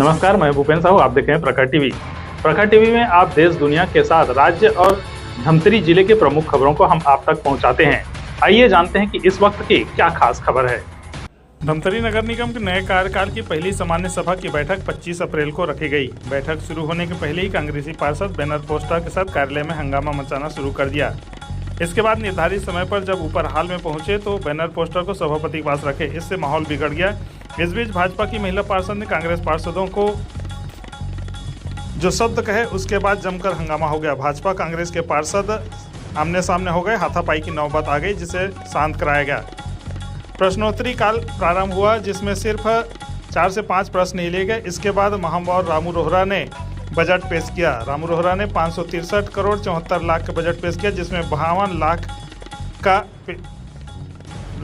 नमस्कार, मैं भूपेन साहू। आप देख रहे हैं प्रखर टीवी। प्रखर टीवी में आप देश दुनिया के साथ राज्य और धमतरी जिले के प्रमुख खबरों को हम आप तक पहुंचाते हैं। आइए जानते हैं कि इस वक्त की क्या खास खबर है। धमतरी नगर निगम के नए कार्यकाल की पहली सामान्य सभा की बैठक 25 अप्रैल को रखी गई। बैठक शुरू होने के पहले ही कांग्रेसी पार्षद बैनर पोस्टर के साथ कार्यालय में हंगामा मचाना शुरू कर दिया। इसके बाद निर्धारित समय पर जब ऊपर हाल में पहुंचे तो बैनर पोस्टर को सभापति के पास रखे। इससे माहौल बिगड़ गया। इस बीच भाजपा की महिला पार्षद ने कांग्रेस पार्षदों को जो शब्द कहे उसके बाद जमकर हंगामा हो गया। भाजपा कांग्रेस के पार्षद आमने सामने हो गए। हाथापाई की नौबत आ गई, जिसे शांत कराया गया। प्रश्नोत्तरी काल प्रारंभ हुआ, जिसमें सिर्फ 4 से 5 प्रश्न ही लिए गए। इसके बाद महापौर रामू रोहरा ने बजट पेश किया। रामू रोहरा ने 563 करोड़ 74 लाख का बजट पेश किया, जिसमें 52 लाख का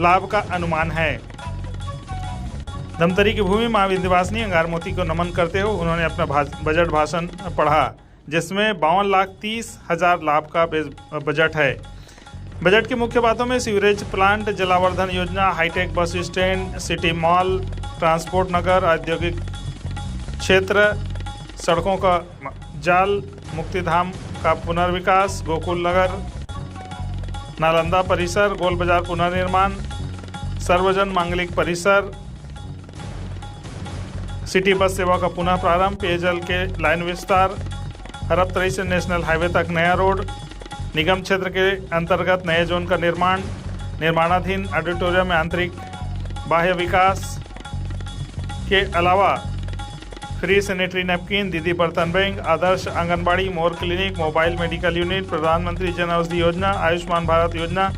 लाभ का अनुमान है। धमतरी की भूमि मां विंध्यवासिनी अंगारमोती को नमन करते हुए उन्होंने अपना बजट भाषण पढ़ा, जिसमें 52,30,000 लाभ का बजट है। बजट की मुख्य बातों में सीवरेज प्लांट, जलावर्धन योजना, hitech bus stand, city mall, transport Nagar, औद्योगिक क्षेत्र, सड़कों का जाल, मुक्तिधाम का पुनर्विकास, गोकुल नगर, नालंदा परिसर, गोल बाजार पुनर्निर्माण, सर्वजन मांगलिक परिसर, सिटी बस सेवा का पुनः प्रारंभ, पेयजल के लाइन विस्तार, हरपतरी से नेशनल हाईवे तक नया रोड, निगम क्षेत्र के अंतर्गत नए जोन का निर्माण, निर्माणाधीन ऑडिटोरियम में आंतरिक बाह्य विकास के अलावा फ्री सैनिटरी नैपकिन, दीदी बर्तन बैंक, आदर्श आंगनबाड़ी, मोर क्लिनिक, मोबाइल मेडिकल यूनिट, प्रधानमंत्री जन औषधि योजना, आयुष्मान भारत योजना,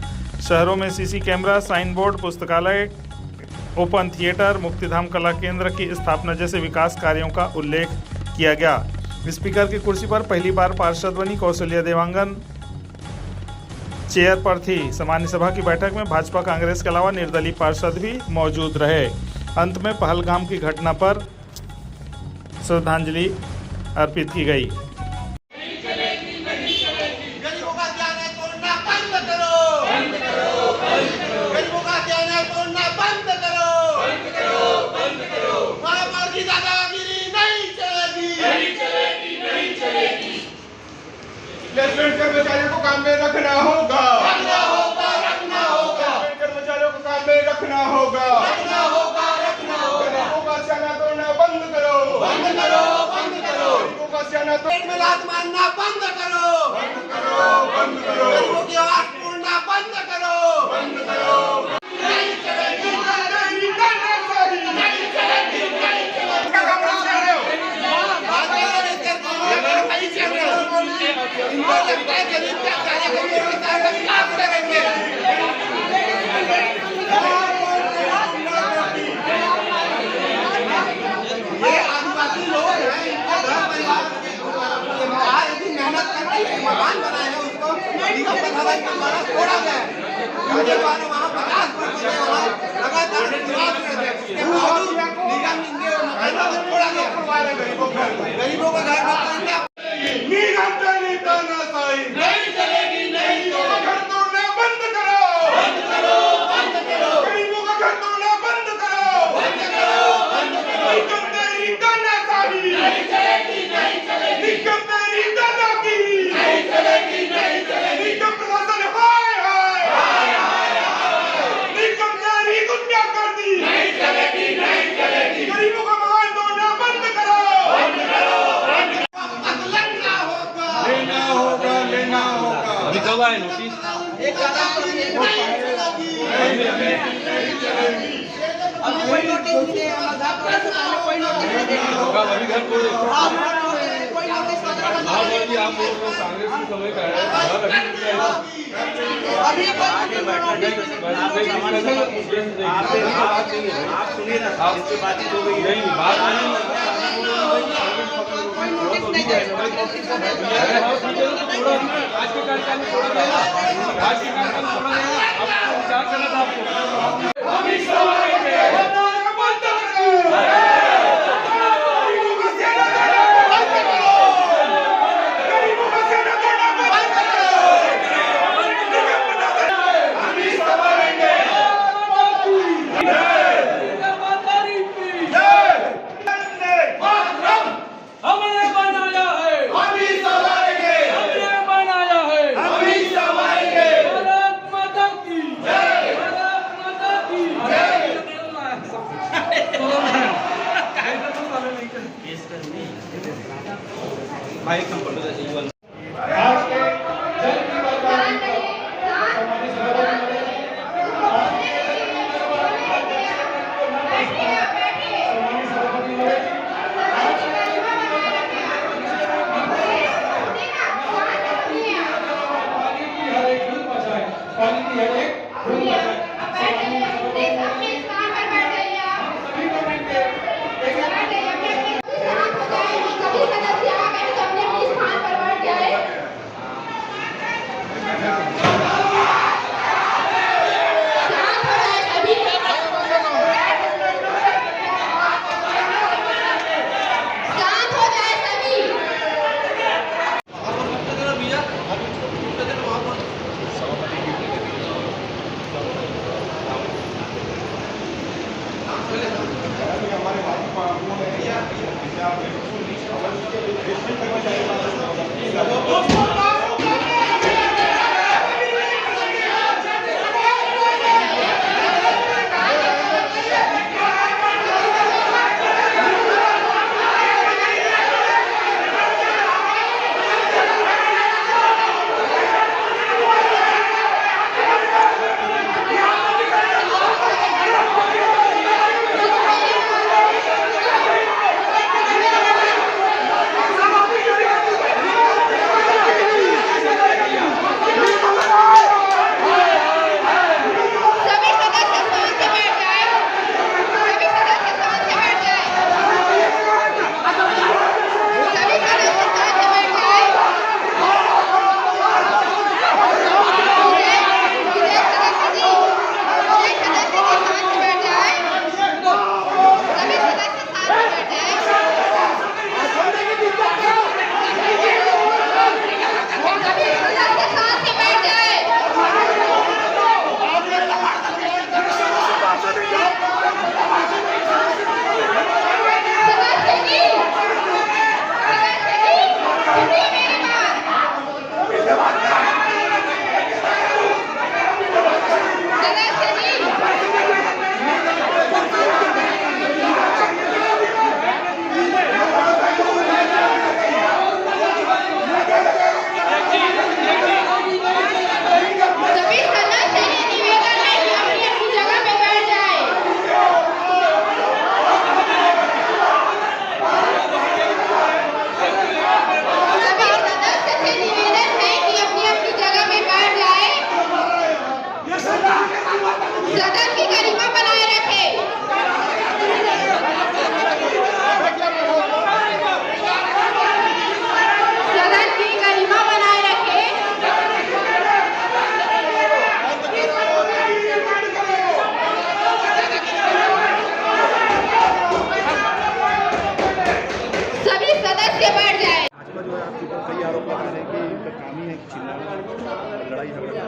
शहरों में सीसी कैमरा, साइन बोर्ड, पुस्तकालय, ओपन थिएटर, मुक्तिधाम कला केंद्र की स्थापना जैसे विकास कार्यों का उल्लेख किया गया। स्पीकर की कुर्सी पर पहली बार पार्षद बनी कौशल्या देवांगन चेयर पर थी। सामान्य सभा की बैठक में भाजपा कांग्रेस के अलावा निर्दलीय पार्षद भी मौजूद रहे। अंत में पहलगाम की घटना पर श्रद्धांजलि अर्पित की गई। कर्मचारियों को काम में रखना होगा, रखना होगा, रखना होगा। कर्मचारियों को काम में रखना होगा, रखना होगा, रखना होगा। गरीबों का सियाना तोड़ना बंद करो, बंद करो, बंद करो। गरीबों का सियाना पेट में लात मारना बंद करो, बंद करो, बंद करो। गरीबों की आवाज तोड़ना बंद करो, बंद करो। नहीं चलेगी, नहीं चलेगी, नहीं चलेगी, नहीं चलेगी। इनको लगता है गरीब क्या काम करेंगे। ये आदिवासी लोग हैं, इनका घर परिवार यदि मेहनत करके मकान बनाए हैं, उसको निगम प्रधान के द्वारा तोड़ा गया है। वहाँ 50% लगातार विवाद करते हैं, उसके बावजूद निगम इनके मकानों को तोड़ा गया। गरीबों का घर नहीं चलेगी, नहीं चलेगी। घर तोड़ना बंद करो, बंद करो, बंद करो। गरीबों का घर तोड़ना बंद करो, बंद करो, बंद करो। निगम तेरी तानाशाही नहीं चलेगी, नहीं चलेगी। निगम तेरी दादागिरी नहीं चलेगी, नहीं चलेगी। निगम प्रशासन हाय हाय, हाय हाय हाय। निगम तेरी गुंडागर्दी नहीं चलेगी, नहीं चलेगी। गरीबों का मकान तोड़ना बंद करो, बंद करो, बंद करो। लेना होगा, लेना होगा, लेना होगा। अभी कब आए नोटिस? एक अभी कोई नोटिस नहीं है, कोई नोटिस नहीं है। अभी घर को कोई नोटिस नहीं। आप कांग्रेस की समय का है, अभी आप सुनिए ना, आपसे बातचीत हो गई नहीं, बात आज के कार्यकाल में छोड़ा गया, आज के कार्यकाल में छोड़ा गया। आपको विचार करना था आपको। जय भाई संपर्क जीवन आज के जल की बर्बादी पर समाधि सदन में पानी की हर एक बूंद बचाए। सभी को मिलकर एक सदन की गरिमा बनाए रखे। सदन की गरिमा बनाए रखे। सभी सदस्य बैठ जाए। कई आरोप लगा रहे हैं कि इनका काम ही है कि चिल्लाना, लड़ाई झगड़ा।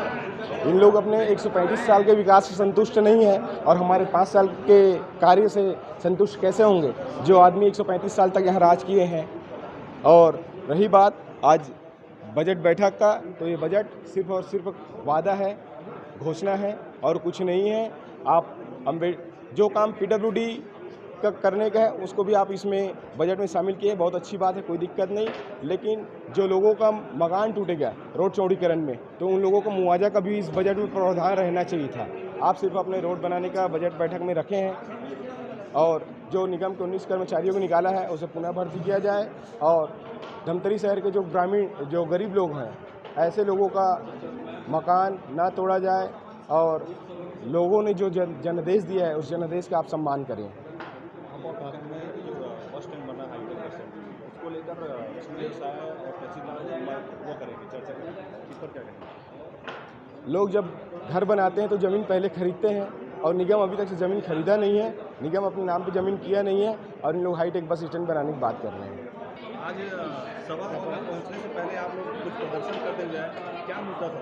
इन लोग अपने 135 साल के विकास से संतुष्ट नहीं है और हमारे 5 साल के कार्य से संतुष्ट कैसे होंगे जो आदमी 135 साल तक यहाँ राज किए हैं। और रही बात आज बजट बैठक का, तो ये बजट सिर्फ और सिर्फ वादा है, घोषणा है और कुछ नहीं है। आप जो काम PWD का करने का है उसको भी आप इसमें बजट में शामिल किए, बहुत अच्छी बात है, कोई दिक्कत नहीं। लेकिन जो लोगों का मकान टूटेगा रोड चौड़ीकरण में, तो उन लोगों को मुआवजा का भी इस बजट में प्रावधान रहना चाहिए था। आप सिर्फ अपने रोड बनाने का बजट बैठक में रखे हैं और जो निगम के 19 कर्मचारियों को निकाला है उसे पुनः भर्ती किया जाए और धमतरी शहर के जो ग्रामीण जो गरीब लोग हैं ऐसे लोगों का मकान ना तोड़ा जाए और लोगों ने जो जनादेश दिया है उस जनादेश का आप सम्मान करें। बस स्टैंड बना उसको लेकर व्यवसाय और तहसीलदार वो करेंगे, चर्चा करेंगे, इस पर क्या करेंगे? लोग जब घर बनाते हैं तो ज़मीन पहले खरीदते हैं और निगम अभी तक से ज़मीन खरीदा नहीं है, निगम अपने नाम पे ज़मीन किया नहीं है और इन लोग हाईटेक बस स्टैंड बनाने की बात कर रहे हैं। आज सभा भवन में पहुंचने से पहले आप लोग कुछ प्रदर्शन करते हुए क्या मुद्दा था?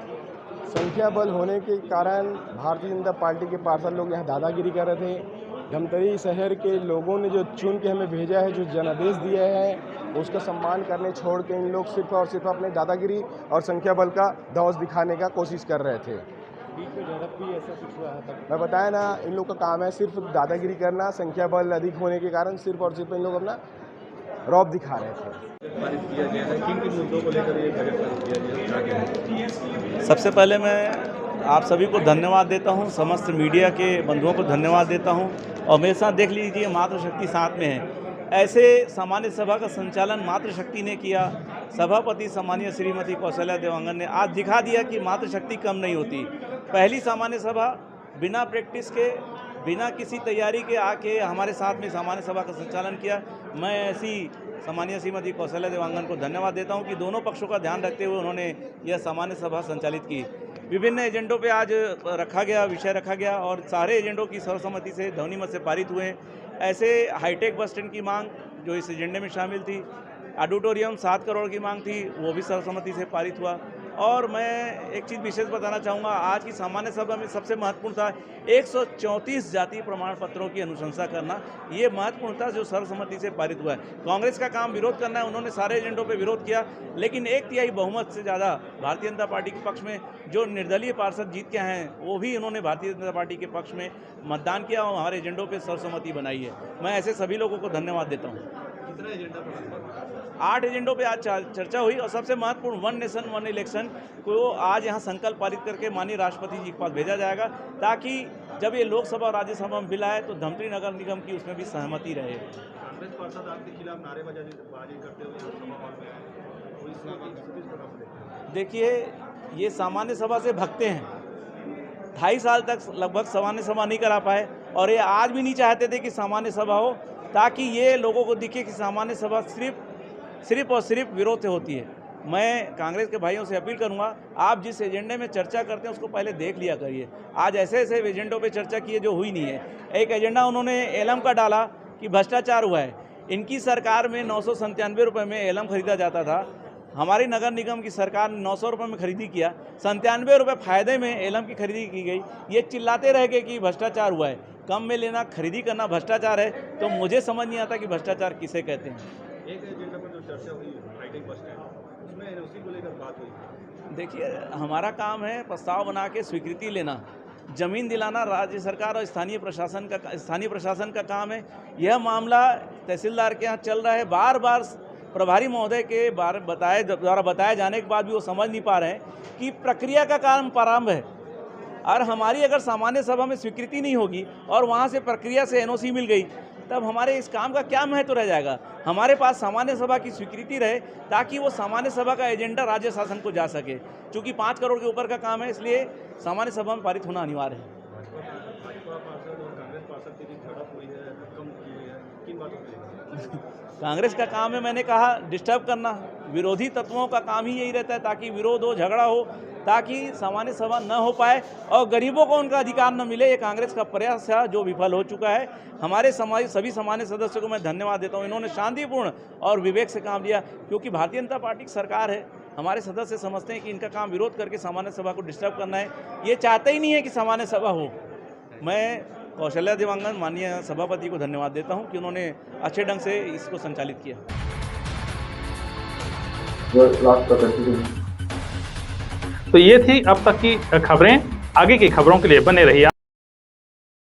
संख्या बल होने के कारण भारतीय जनता पार्टी के पार्षद लोग यहाँ दादागिरी कर रहे थे। धमतरी शहर के लोगों ने जो चुन के हमें भेजा है, जो जनादेश दिया है, उसका सम्मान करने छोड़ के इन लोग सिर्फ और सिर्फ अपने दादागिरी और संख्या बल का दौस दिखाने का कोशिश कर रहे थे। बीच में झड़प भी ऐसा कुछ हुआ है? मैं बताया ना, इन लोग का काम है सिर्फ दादागिरी करना, संख्या बल अधिक होने के कारण सिर्फ और सिर्फ इन लोग अपना रौब दिखा रहे थे। पारित किया गया है, किन किन मुद्दों को लेकर ये बजट पारित किया गया है? सबसे पहले मैं आप सभी को धन्यवाद देता हूं, समस्त मीडिया के बंधुओं को धन्यवाद देता हूं, और मेरे साथ देख लीजिए मातृशक्ति साथ में है। ऐसे सामान्य सभा का संचालन मातृशक्ति ने किया। सभापति सम्मानीय श्रीमती कौशल्या देवांगन ने आज दिखा दिया कि मातृशक्ति कम नहीं होती। पहली सामान्य सभा बिना प्रैक्टिस के, बिना किसी तैयारी के आके हमारे साथ में सामान्य सभा का संचालन किया। मैं ऐसी सम्मानीय श्रीमती कौशल्या देवांगन को धन्यवाद देता हूं कि दोनों पक्षों का ध्यान रखते हुए उन्होंने यह सामान्य सभा संचालित की। विभिन्न एजेंडों पे आज विषय रखा गया और सारे एजेंडों की सर्वसम्मति से ध्वनिमत से पारित हुए। ऐसे हाईटेक बस स्टैंड की मांग जो इस एजेंडे में शामिल थी, ऑडिटोरियम 7 करोड़ की मांग थी, वो भी सर्वसम्मति से पारित हुआ। और मैं एक चीज़ विशेष बताना चाहूँगा, आज की सामान्य सभा में सबसे महत्वपूर्ण था 134 जातीय प्रमाण पत्रों की अनुशंसा करना। ये महत्वपूर्ण था जो सर्वसम्मति से पारित हुआ है। कांग्रेस का काम विरोध करना है, उन्होंने सारे एजेंडों पे विरोध किया, लेकिन 1/3 बहुमत से ज़्यादा भारतीय जनता पार्टी के पक्ष में जो निर्दलीय पार्षद जीत के हैं वो भी उन्होंने भारतीय जनता पार्टी के पक्ष में मतदान किया और हमारे एजेंडों पर सर्वसम्मति बनाई है। मैं ऐसे सभी लोगों को धन्यवाद देता हूँ। कितना एजेंडा पड़ा? 8 एजेंडों पे आज चर्चा हुई और सबसे महत्वपूर्ण 1 नेशन 1 इलेक्शन को आज यहाँ संकल्प पारित करके माननीय राष्ट्रपति जी के पास भेजा जाएगा, ताकि जब ये लोकसभा और राज्यसभा में बिल आए तो धमतरी नगर निगम की उसमें भी सहमति रहे। कांग्रेस पार्षद आपके खिलाफ नारेबाजी करते हुए सभा हॉल में आए, कोई स्थिति? देखिए, ये सामान्य सभा से भगते हैं। 2.5 साल तक लगभग सामान्य सभा नहीं करा पाए और ये आज भी नहीं चाहते थे कि सामान्य सभा हो, ताकि ये लोगों को दिखे कि सामान्य सभा सिर्फ और सिर्फ विरोध से होती है। मैं कांग्रेस के भाइयों से अपील करूंगा, आप जिस एजेंडे में चर्चा करते हैं उसको पहले देख लिया करिए। आज ऐसे ऐसे एजेंडों पे चर्चा की है जो हुई नहीं है। एक एजेंडा उन्होंने एलम का डाला कि भ्रष्टाचार हुआ है। इनकी सरकार में 997 रुपये में एलम खरीदा जाता था, हमारी नगर निगम की सरकार ने 900 रुपये में खरीदी किया, 97 रुपये फ़ायदे में एलम की खरीदी की गई। ये चिल्लाते रह गए कि भ्रष्टाचार हुआ है। कम में लेना, खरीदी करना भ्रष्टाचार है, तो मुझे समझ नहीं आता कि भ्रष्टाचार किसे कहते हैं। एक एजेंडा पर जो चर्चा हुई हाईटेक बस स्टैंड, उसमें एनओसी को लेकर बात हुई। देखिए, हमारा काम है प्रस्ताव बना के स्वीकृति लेना, ज़मीन दिलाना राज्य सरकार और स्थानीय प्रशासन का काम है। यह मामला तहसीलदार के यहाँ चल रहा है। बार बार प्रभारी महोदय के द्वारा बताए जाने के बाद भी वो समझ नहीं पा रहे हैं कि प्रक्रिया का काम प्रारंभ है और हमारी अगर सामान्य सभा में स्वीकृति नहीं होगी और वहाँ से प्रक्रिया से एनओसी मिल गई, तब हमारे इस काम का क्या महत्व रह जाएगा। हमारे पास सामान्य सभा की स्वीकृति रहे ताकि वो सामान्य सभा का एजेंडा राज्य शासन को जा सके। चूँकि 5 करोड़ के ऊपर का काम है, इसलिए सामान्य सभा में पारित होना अनिवार्य है। भाजपा पार्षद और कांग्रेस पार्षद की झड़प हुई है, कम की हुई है, किन बातों को लेकर? कांग्रेस का काम है, मैंने कहा, डिस्टर्ब करना। विरोधी तत्वों का काम ही यही रहता है ताकि विरोध हो, झगड़ा हो, ताकि सामान्य सभा न हो पाए और गरीबों को उनका अधिकार न मिले। ये कांग्रेस का प्रयास है जो विफल हो चुका है। हमारे सभी सामान्य सदस्यों को मैं धन्यवाद देता हूँ, इन्होंने शांतिपूर्ण और विवेक से काम लिया, क्योंकि भारतीय जनता पार्टी की सरकार है। हमारे सदस्य समझते हैं कि इनका काम विरोध करके सामान्य सभा को डिस्टर्ब करना है। ये चाहते ही नहीं है कि सामान्य सभा हो। मैं कौशल्या देवांगन माननीय सभापति को धन्यवाद देता हूं कि उन्होंने अच्छे ढंग से इसको संचालित किया। तो ये थी अब तक की खबरें। आगे की खबरों के लिए बने रहिए।